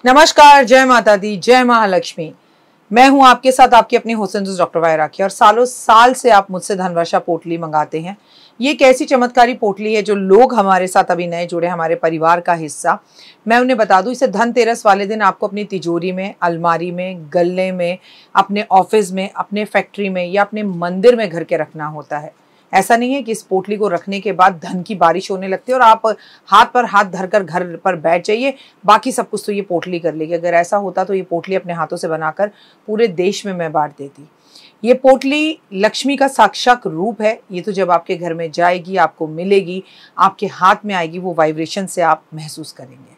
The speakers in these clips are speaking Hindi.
नमस्कार, जय माता दी, जय महालक्ष्मी। मैं हूं आपके साथ आपकी अपनी हुसैन दोस्त डॉक्टर वाहिरा राखी। और सालों साल से आप मुझसे धनवर्षा पोटली मंगाते हैं। ये एक ऐसी चमत्कारी पोटली है जो लोग हमारे साथ अभी नए जुड़े, हमारे परिवार का हिस्सा, मैं उन्हें बता दूं, इसे धनतेरस वाले दिन आपको अपनी तिजोरी में, अलमारी में, गल्ले में, अपने ऑफिस में, अपने फैक्ट्री में या अपने मंदिर में घर के रखना होता है। ऐसा नहीं है कि इस पोटली को रखने के बाद धन की बारिश होने लगती है और आप हाथ पर हाथ धरकर घर पर बैठ जाइए, बाकी सब कुछ तो ये पोटली कर लेगी। अगर ऐसा होता तो ये पोटली अपने हाथों से बनाकर पूरे देश में मैं बांट देती। ये पोटली लक्ष्मी का साक्षात रूप है। ये तो जब आपके घर में जाएगी, आपको मिलेगी, आपके हाथ में आएगी, वो वाइब्रेशन से आप महसूस करेंगे।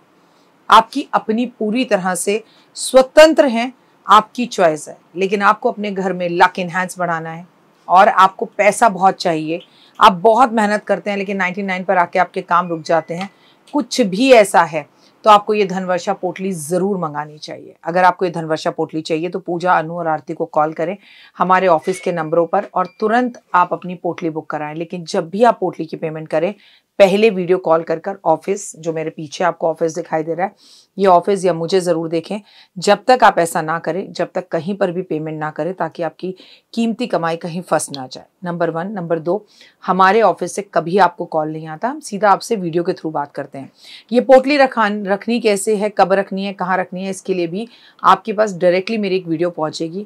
आपकी अपनी पूरी तरह से स्वतंत्र हैं, आपकी चॉइस है। लेकिन आपको अपने घर में लक इनहैंस बढ़ाना है और आपको पैसा बहुत चाहिए, आप बहुत मेहनत करते हैं लेकिन 99 पर आके आपके काम रुक जाते हैं, कुछ भी ऐसा है तो आपको ये धनवर्षा पोटली ज़रूर मंगानी चाहिए। अगर आपको ये धनवर्षा पोटली चाहिए तो पूजा, अनु और आरती को कॉल करें हमारे ऑफिस के नंबरों पर और तुरंत आप अपनी पोटली बुक कराएं। लेकिन जब भी आप पोटली की पेमेंट करें, पहले वीडियो कॉल कर ऑफिस, जो मेरे पीछे आपको ऑफिस दिखाई दे रहा है, ये ऑफिस या मुझे ज़रूर देखें। जब तक आप ऐसा ना करें, जब तक कहीं पर भी पेमेंट ना करें, ताकि आपकी कीमती कमाई कहीं फंस ना जाए। नंबर 1। नंबर 2, हमारे ऑफिस से कभी आपको कॉल नहीं आता, हम सीधा आपसे वीडियो के थ्रू बात करते हैं। ये पोटली रखनी कैसे है, कब रखनी है, कहाँ रखनी है, इसके लिए भी आपके पास डायरेक्टली मेरी एक वीडियो पहुँचेगी।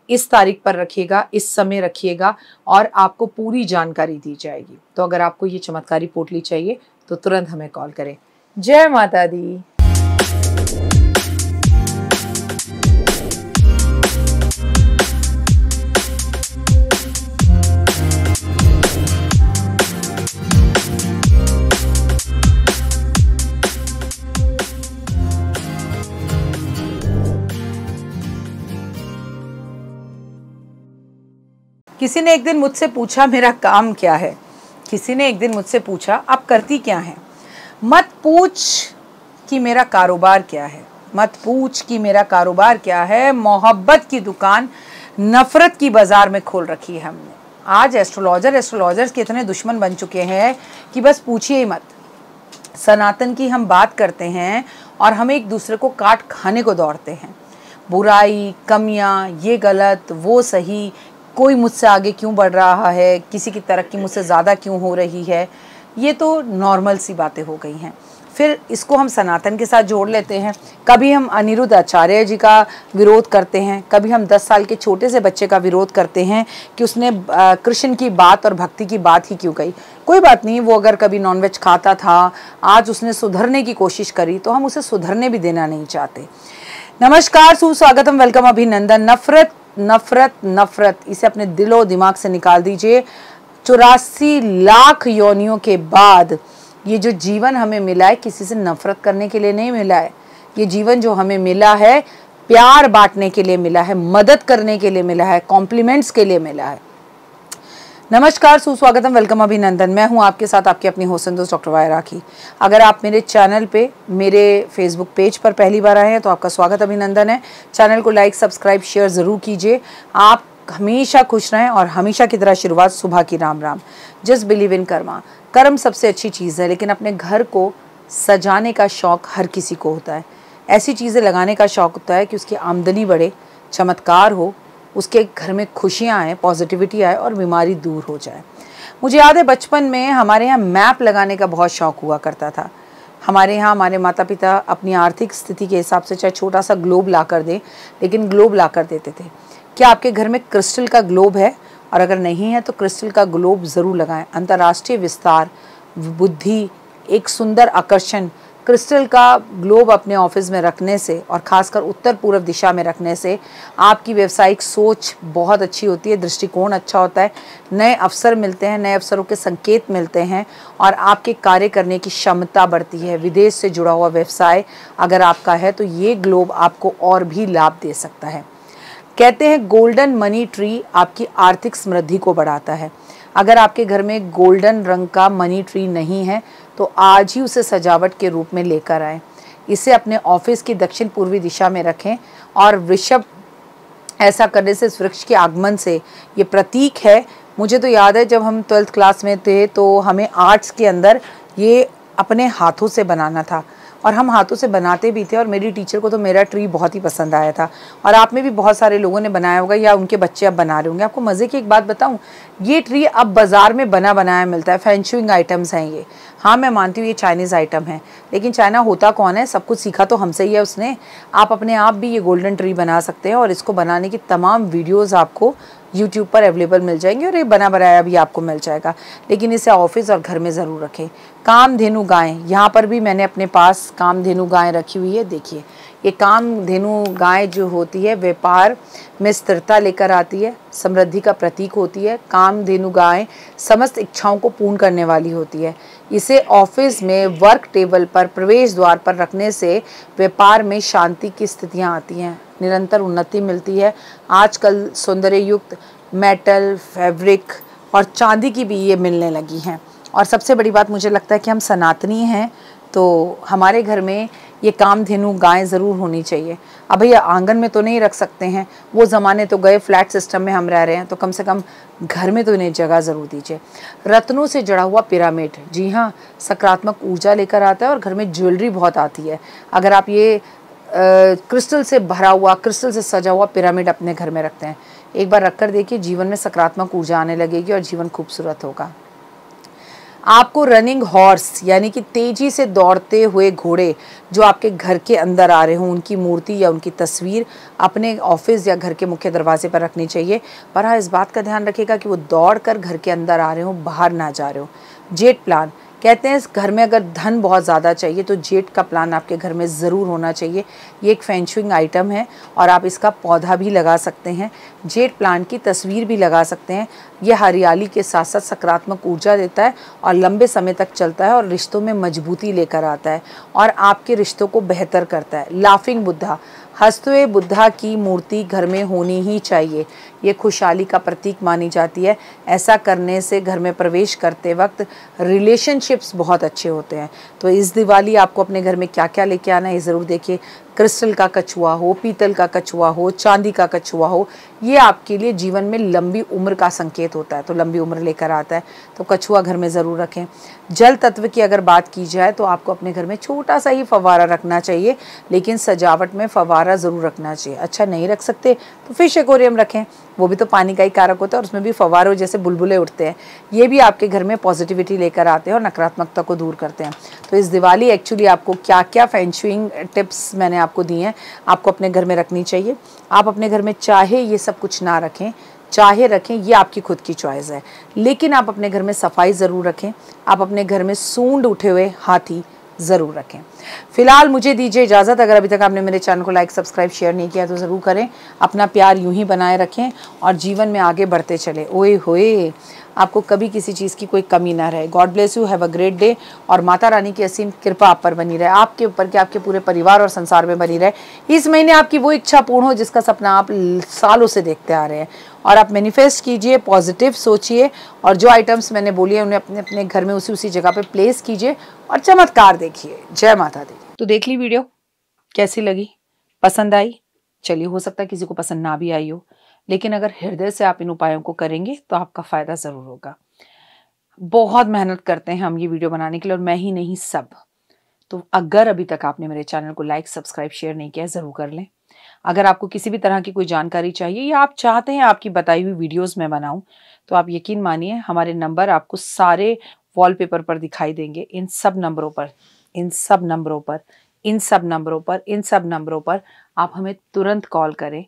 इस तारीख पर रखिएगा, इस समय रखिएगा और आपको पूरी जानकारी दी जाएगी। तो अगर आपको ये चमत्कारी पोटली चाहिए तो तुरंत हमें कॉल करें। जय माता दी। किसी ने एक दिन मुझसे पूछा मेरा काम क्या है। किसी ने एक दिन मुझसे पूछा आप करती क्या हैं। मत पूछ कि मेरा कारोबार क्या है। मत पूछ कि मेरा कारोबार क्या है। मोहब्बत की दुकान नफरत की बाजार में खोल रखी है हमने। आज एस्ट्रोलॉजर्स के इतने दुश्मन बन चुके हैं कि बस पूछिए ही मत। सनातन की हम बात करते हैं और हम एक दूसरे को काट खाने को दौड़ते हैं। बुराई, कमियां, ये गलत, वो सही, कोई मुझसे आगे क्यों बढ़ रहा है, किसी की तरक्की मुझसे ज़्यादा क्यों हो रही है, ये तो नॉर्मल सी बातें हो गई हैं। फिर इसको हम सनातन के साथ जोड़ लेते हैं। कभी हम अनिरुद्ध आचार्य जी का विरोध करते हैं, कभी हम 10 साल के छोटे से बच्चे का विरोध करते हैं कि उसने कृष्ण की बात और भक्ति की बात ही क्यों कही। कोई बात नहीं, वो अगर कभी नॉनवेज खाता था, आज उसने सुधरने की कोशिश करी, तो हम उसे सुधरने भी देना नहीं चाहते। नमस्कार, सुस्वागतम, वेलकम, अभिनंदन। नफरत नफरत नफरत, इसे अपने दिलो दिमाग से निकाल दीजिए। 84 लाख योनियों के बाद ये जो जीवन हमें मिला है, किसी से नफरत करने के लिए नहीं मिला है। ये जीवन जो हमें मिला है, प्यार बांटने के लिए मिला है, मदद करने के लिए मिला है, कॉम्प्लीमेंट्स के लिए मिला है। नमस्कार, सुस्वागतम, वेलकम, अभिनंदन। मैं हूं आपके साथ आपकी अपनी हुसैन दोस्त डॉक्टर वाहिरा राखी। अगर आप मेरे चैनल पे, मेरे फेसबुक पेज पर पहली बार आए हैं तो आपका स्वागत, अभिनंदन है। चैनल को लाइक, सब्सक्राइब, शेयर ज़रूर कीजिए। आप हमेशा खुश रहें और हमेशा की तरह शुरुआत सुबह की Ram Ram. Just believe in Karma. कर्म सबसे अच्छी चीज़ है, लेकिन अपने घर को सजाने का शौक़ हर किसी को होता है। ऐसी चीज़ें लगाने का शौक़ होता है कि उसकी आमदनी बढ़े, चमत्कार हो, उसके घर में खुशियाँ आएँ, पॉजिटिविटी आए और बीमारी दूर हो जाए। मुझे याद है बचपन में हमारे यहाँ मैप लगाने का बहुत शौक़ हुआ करता था। हमारे यहाँ हमारे माता पिता अपनी आर्थिक स्थिति के हिसाब से चाहे छोटा सा ग्लोब ला कर दें, लेकिन ग्लोब ला कर देते थे। क्या आपके घर में क्रिस्टल का ग्लोब है? और अगर नहीं है तो क्रिस्टल का ग्लोब ज़रूर लगाएं। अंतर्राष्ट्रीय विस्तार, बुद्धि, एक सुंदर आकर्षण, क्रिस्टल का ग्लोब अपने ऑफिस में रखने से और ख़ासकर उत्तर पूर्व दिशा में रखने से आपकी व्यावसायिक सोच बहुत अच्छी होती है, दृष्टिकोण अच्छा होता है, नए अवसर मिलते हैं, नए अवसरों के संकेत मिलते हैं और आपके कार्य करने की क्षमता बढ़ती है। विदेश से जुड़ा हुआ व्यवसाय अगर आपका है तो ये ग्लोब आपको और भी लाभ दे सकता है। कहते हैं गोल्डन मनी ट्री आपकी आर्थिक समृद्धि को बढ़ाता है। अगर आपके घर में गोल्डन रंग का मनी ट्री नहीं है तो आज ही उसे सजावट के रूप में लेकर आएँ। इसे अपने ऑफिस की दक्षिण पूर्वी दिशा में रखें और वृषभ, ऐसा करने से इस वृक्ष के आगमन से ये प्रतीक है। मुझे तो याद है जब हम 12th क्लास में थे तो हमें आर्ट्स के अंदर ये अपने हाथों से बनाना था। और हम हाथों से बनाते भी थे। और मेरी टीचर को तो मेरा ट्री बहुत ही पसंद आया था, और आप में भी बहुत सारे लोगों ने बनाया होगा या उनके बच्चे अब बना रहे होंगे। आपको मज़े की एक बात बताऊं, ये ट्री अब बाज़ार में बना बनाया मिलता है, फेंशुइंग आइटम्स हैं ये। हाँ, मैं मानती हूँ ये चाइनीज़ आइटम है, लेकिन चाइना होता कौन है, सब कुछ सीखा तो हमसे ही है उसने। आप अपने आप भी ये गोल्डन ट्री बना सकते हैं, और इसको बनाने की तमाम वीडियोज़ आपको YouTube पर अवेलेबल मिल जाएंगे, और ये बना बनाया भी आपको मिल जाएगा। लेकिन इसे ऑफिस और घर में ज़रूर रखें। कामधेनु गाय, यहाँ पर भी मैंने अपने पास कामधेनु गाय रखी हुई है। देखिए, ये कामधेनु गाय जो होती है व्यापार में स्थिरता लेकर आती है, समृद्धि का प्रतीक होती है। कामधेनु गाय समस्त इच्छाओं को पूर्ण करने वाली होती है। इसे ऑफिस में वर्क टेबल पर प्रवेश द्वार पर रखने से व्यापार में शांति की स्थितियाँ आती हैं, निरंतर उन्नति मिलती है। आजकल सौंदर्य युक्त मेटल, फैब्रिक और चांदी की भी ये मिलने लगी हैं। और सबसे बड़ी बात, मुझे लगता है कि हम सनातनी हैं, तो हमारे घर में ये कामधेनु गाय ज़रूर होनी चाहिए। अब भैया आंगन में तो नहीं रख सकते हैं, वो ज़माने तो गए, फ्लैट सिस्टम में हम रह रहे हैं, तो कम से कम घर में तो इन्हें जगह ज़रूर दीजिए। रत्नों से जड़ा हुआ पिरामिड, जी हाँ, सकारात्मक ऊर्जा लेकर आता है, और घर में ज्वेलरी बहुत आती है। अगर आप ये क्रिस्टल से भरा हुआ, क्रिस्टल से सजा हुआ पिरामिड अपने घर में रखते हैं, एक बार रख कर देखिए, जीवन में सकारात्मक ऊर्जा आने लगेगी और जीवन खूबसूरत होगा। आपको रनिंग हॉर्स यानी कि तेजी से दौड़ते हुए घोड़े जो आपके घर के अंदर आ रहे हों, उनकी मूर्ति या उनकी तस्वीर अपने ऑफिस या घर के मुख्य दरवाजे पर रखनी चाहिए। पर हाँ, इस बात का ध्यान रखिएगा कि वो दौड़ कर घर के अंदर आ रहे हों, बाहर ना जा रहे हो। जेट प्लान, कहते हैं इस घर में अगर धन बहुत ज़्यादा चाहिए तो जेट का प्लान आपके घर में ज़रूर होना चाहिए। ये एक फेंशुइंग आइटम है, और आप इसका पौधा भी लगा सकते हैं, जेट प्लांट की तस्वीर भी लगा सकते हैं। यह हरियाली के साथ साथ सकारात्मक ऊर्जा देता है और लंबे समय तक चलता है, और रिश्तों में मजबूती लेकर आता है, और आपके रिश्तों को बेहतर करता है। लाफिंग बुद्धा, हंसते हुए बुद्धा की मूर्ति घर में होनी ही चाहिए। ये खुशहाली का प्रतीक मानी जाती है। ऐसा करने से घर में प्रवेश करते वक्त रिलेशनशिप्स बहुत अच्छे होते हैं। तो इस दिवाली आपको अपने घर में क्या क्या लेके आना है, ये ज़रूर देखिए। क्रिस्टल का कछुआ हो, पीतल का कछुआ हो, चांदी का कछुआ हो, ये आपके लिए जीवन में लंबी उम्र का संकेत होता है, तो लंबी उम्र लेकर आता है, तो कछुआ घर में ज़रूर रखें। जल तत्व की अगर बात की जाए तो आपको अपने घर में छोटा सा ही फव्वारा रखना चाहिए, लेकिन सजावट में फव्वारा ज़रूर रखना चाहिए। अच्छा, नहीं रख सकते तो फिश एक्वेरियम रखें, वो भी तो पानी का ही कारक होता है, और उसमें भी फव्वारों जैसे बुलबुले उठते हैं। ये भी आपके घर में पॉजिटिविटी लेकर आते हैं और नकारात्मकता को दूर करते हैं। तो इस दिवाली एक्चुअली आपको क्या क्या फेंशुइंग टिप्स मैंने आपको दी हैं, आपको अपने घर में रखनी चाहिए। आप अपने घर में चाहे ये सब कुछ ना रखें, चाहे रखें, ये आपकी खुद की चॉइस है, लेकिन आप अपने घर में सफाई ज़रूर रखें। आप अपने घर में सूंड उठे हुए हाथी ज़रूर रखें। फिलहाल मुझे दीजिए इजाज़त। अगर अभी तक आपने मेरे चैनल को लाइक, सब्सक्राइब, शेयर नहीं किया तो ज़रूर करें। अपना प्यार यूं ही बनाए रखें और जीवन में आगे बढ़ते चले। ओए होए, आपको कभी किसी चीज़ की कोई कमी ना रहे। God bless you, have a great day, और माता रानी की असीम कृपा आप पर बनी रहे, आपके ऊपर के आपके पूरे परिवार और संसार में बनी रहे। इस महीने आपकी वो इच्छा पूर्ण हो जिसका सपना आप सालों से देखते आ रहे हैं, और आप मैनिफेस्ट कीजिए, पॉजिटिव सोचिए, और जो आइटम्स मैंने बोली है उन्हें अपने अपने घर में उसी जगह पे प्लेस कीजिए और चमत्कार देखिए। जय माता दी। तो देख ली वीडियो, कैसी लगी, पसंद आई? चलिए, हो सकता है किसी को पसंद ना भी आई हो, लेकिन अगर हृदय से आप इन उपायों को करेंगे तो आपका फायदा जरूर होगा। बहुत मेहनत करते हैं हम ये वीडियो बनाने के लिए, और मैं ही नहीं, सब। तो अगर अभी तक आपने मेरे चैनल को लाइक, सब्सक्राइब, शेयर नहीं किया, जरूर कर लें। अगर आपको किसी भी तरह की कोई जानकारी चाहिए या आप चाहते हैं आपकी बताई हुई वीडियोस मैं बनाऊं, तो आप यकीन मानिए हमारे नंबर आपको सारे वॉलपेपर पर दिखाई देंगे। इन सब नंबरों पर, इन सब नंबरों पर, इन सब नंबरों पर, इन सब नंबरों पर आप हमें तुरंत कॉल करें,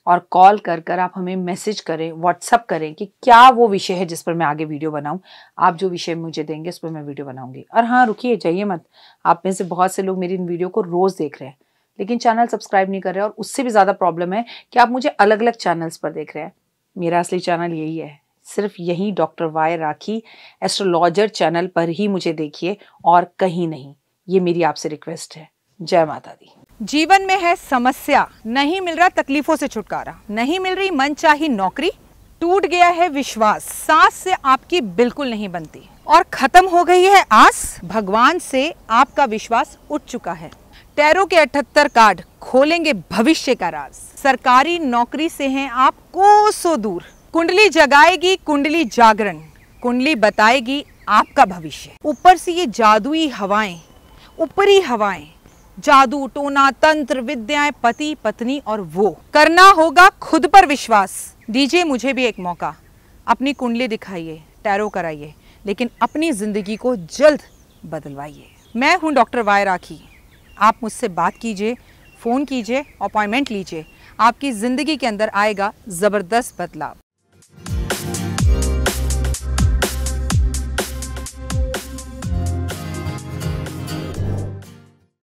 और कॉल कर कर आप हमें मैसेज करें, व्हाट्सअप करें कि क्या वो विषय है जिस पर मैं आगे वीडियो बनाऊं। आप जो विषय मुझे देंगे उस पर मैं वीडियो बनाऊंगी। और हाँ, रुकिए, जाइए मत। आप में से बहुत से लोग मेरी इन वीडियो को रोज़ देख रहे हैं, लेकिन चैनल सब्सक्राइब नहीं कर रहे हैं, और उससे भी ज़्यादा प्रॉब्लम है कि आप मुझे अलग अलग चैनल्स पर देख रहे हैं। मेरा असली चैनल यही है, सिर्फ यही डॉक्टर वाई राखी एस्ट्रोलॉजर चैनल पर ही मुझे देखिए, और कहीं नहीं। ये मेरी आपसे रिक्वेस्ट है। जय माता दी। जीवन में है समस्या, नहीं मिल रहा तकलीफों से छुटकारा, नहीं मिल रही मनचाही नौकरी, टूट गया है विश्वास, सांस से आपकी बिल्कुल नहीं बनती, और खत्म हो गई है आस, भगवान से आपका विश्वास उठ चुका है। टैरो के 78 कार्ड खोलेंगे भविष्य का राज। सरकारी नौकरी से हैं आप कोसों दूर, कुंडली जगाएगी कुंडली जागरण, कुंडली बताएगी आपका भविष्य। ऊपर से ये जादुई हवाएं, ऊपरी हवाएं जादू टोना तंत्र विद्याएं, पति पत्नी और वो। करना होगा खुद पर विश्वास। दीजिए मुझे भी एक मौका, अपनी कुंडली दिखाइए, टैरो कराइए, लेकिन अपनी जिंदगी को जल्द बदलवाइए। मैं हूं डॉक्टर वाई राखी। आप मुझसे बात कीजिए, फ़ोन कीजिए, अपॉइंटमेंट लीजिए। आपकी ज़िंदगी के अंदर आएगा ज़बरदस्त बदलाव।